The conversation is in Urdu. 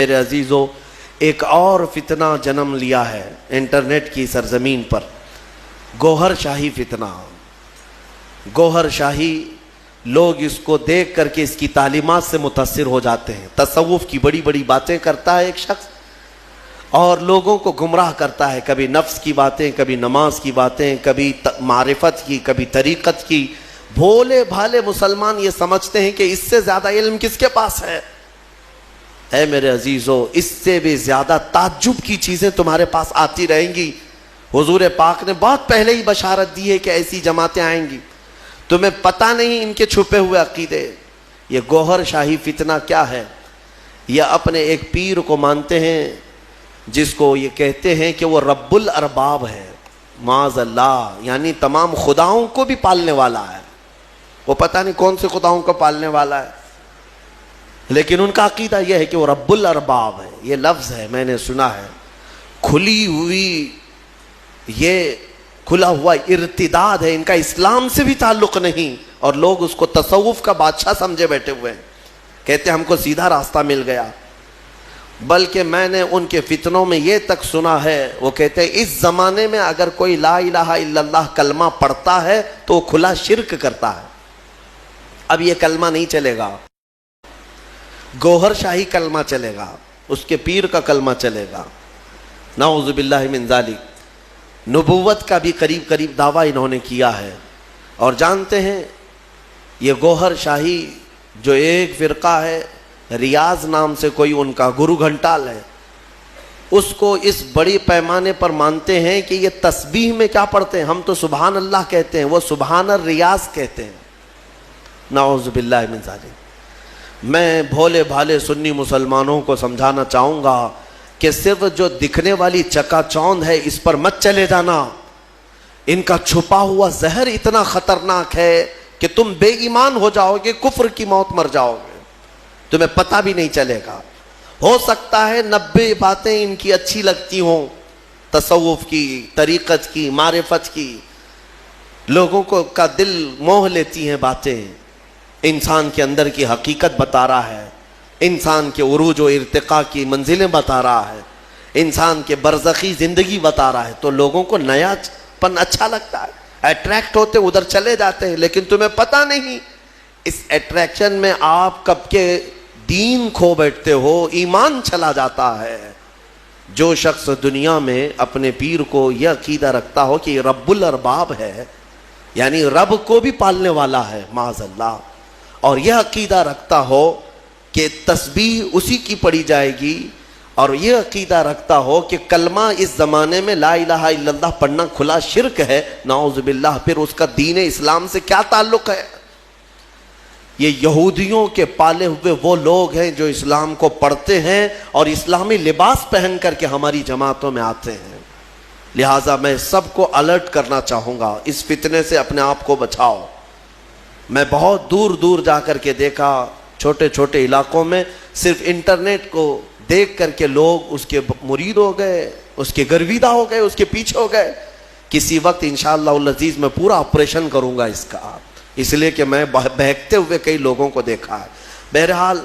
میرے عزیزوں، ایک اور فتنہ جنم لیا ہے انٹرنیٹ کی سرزمین پر، گوہر شاہی فتنہ۔ گوہر شاہی، لوگ اس کو دیکھ کر کے اس کی تعلیمات سے متاثر ہو جاتے ہیں۔ تصوف کی بڑی بڑی باتیں کرتا ہے ایک شخص اور لوگوں کو گمراہ کرتا ہے، کبھی نفس کی باتیں، کبھی نماز کی باتیں، کبھی معرفت کی، کبھی طریقت کی۔ بھولے بھالے مسلمان یہ سمجھتے ہیں کہ اس سے زیادہ علم کس کے پاس ہے؟ اے میرے عزیزو، اس سے بھی زیادہ تعجب کی چیزیں تمہارے پاس آتی رہیں گی۔ حضور پاک نے بہت پہلے ہی بشارت دی ہے کہ ایسی جماعتیں آئیں گی، تمہیں پتہ نہیں ان کے چھپے ہوئے عقیدے۔ یہ گوہر شاہی فتنہ کیا ہے؟ یہ اپنے ایک پیر کو مانتے ہیں جس کو یہ کہتے ہیں کہ وہ رب الارباب ہے، معاذ اللہ، یعنی تمام خداؤں کو بھی پالنے والا ہے۔ وہ پتہ نہیں کون سے خداؤں کو پالنے والا ہے، لیکن ان کا عقیدہ یہ ہے کہ وہ رب الارباب ہے۔ یہ لفظ ہے، میں نے سنا ہے، کھلی ہوئی، یہ کھلا ہوا ارتداد ہے، ان کا اسلام سے بھی تعلق نہیں، اور لوگ اس کو تصوف کا بادشاہ سمجھے بیٹھے ہوئے ہیں، کہتے ہیں ہم کو سیدھا راستہ مل گیا۔ بلکہ میں نے ان کے فتنوں میں یہ تک سنا ہے، وہ کہتے ہیں اس زمانے میں اگر کوئی لا الہ الا اللہ کلمہ پڑھتا ہے تو وہ کھلا شرک کرتا ہے۔ اب یہ کلمہ نہیں چلے گا، گوہر شاہی کلمہ چلے گا، اس کے پیر کا کلمہ چلے گا، نعوذ باللہ من ذالک۔ نبوت کا بھی قریب قریب دعویٰ انہوں نے کیا ہے۔ اور جانتے ہیں یہ گوہر شاہی جو ایک فرقہ ہے، ریاض نام سے کوئی ان کا گرو گھنٹال ہے، اس کو اس بڑی پیمانے پر مانتے ہیں کہ یہ تسبیح میں کیا پڑھتے ہیں؟ ہم تو سبحان اللہ کہتے ہیں، وہ سبحان الریاض کہتے ہیں، نعوذ باللہ من ذالک۔ میں بھولے بھالے سنی مسلمانوں کو سمجھانا چاہوں گا کہ صرف جو دکھنے والی چکا چوند ہے اس پر مت چلے جانا۔ ان کا چھپا ہوا زہر اتنا خطرناک ہے کہ تم بے ایمان ہو جاؤ گے، کفر کی موت مر جاؤ گے، تمہیں پتہ بھی نہیں چلے گا۔ ہو سکتا ہے 90 باتیں ان کی اچھی لگتی ہوں، تصوف کی، طریقت کی، معرفت کی، لوگوں کو کا دل موہ لیتی ہیں باتیں۔ انسان کے اندر کی حقیقت بتا رہا ہے، انسان کے عروج و ارتقاء کی منزلیں بتا رہا ہے، انسان کے برزخی زندگی بتا رہا ہے، تو لوگوں کو نیا پن اچھا لگتا ہے، اٹریکٹ ہوتے ادھر چلے جاتے ہیں، لیکن تمہیں پتہ نہیں اس اٹریکشن میں آپ کب کے دین کھو بیٹھتے ہو، ایمان چلا جاتا ہے۔ جو شخص دنیا میں اپنے پیر کو یہ عقیدہ رکھتا ہو کہ یہ رب الارباب ہے، یعنی رب کو بھی پالنے والا ہے، معاذ اللہ، اور یہ عقیدہ رکھتا ہو کہ تسبیح اسی کی پڑھی جائے گی، اور یہ عقیدہ رکھتا ہو کہ کلمہ اس زمانے میں لا الہ الا اللہ پڑھنا کھلا شرک ہے، نعوذ باللہ، پھر اس کا دین اسلام سے کیا تعلق ہے؟ یہ یہودیوں کے پالے ہوئے وہ لوگ ہیں جو اسلام کو پڑھتے ہیں اور اسلامی لباس پہن کر کے ہماری جماعتوں میں آتے ہیں۔ لہٰذا میں سب کو الرٹ کرنا چاہوں گا، اس فتنے سے اپنے آپ کو بچاؤ۔ میں بہت دور دور جا کر کے دیکھا، چھوٹے چھوٹے علاقوں میں صرف انٹرنیٹ کو دیکھ کر کے لوگ اس کے مرید ہو گئے، اس کے گرویدہ ہو گئے، اس کے پیچھے ہو گئے۔ کسی وقت انشاءاللہ العزیز میں پورا آپریشن کروں گا اس کا، اس لیے کہ میں بہکتے ہوئے کئی لوگوں کو دیکھا ہے۔ بہرحال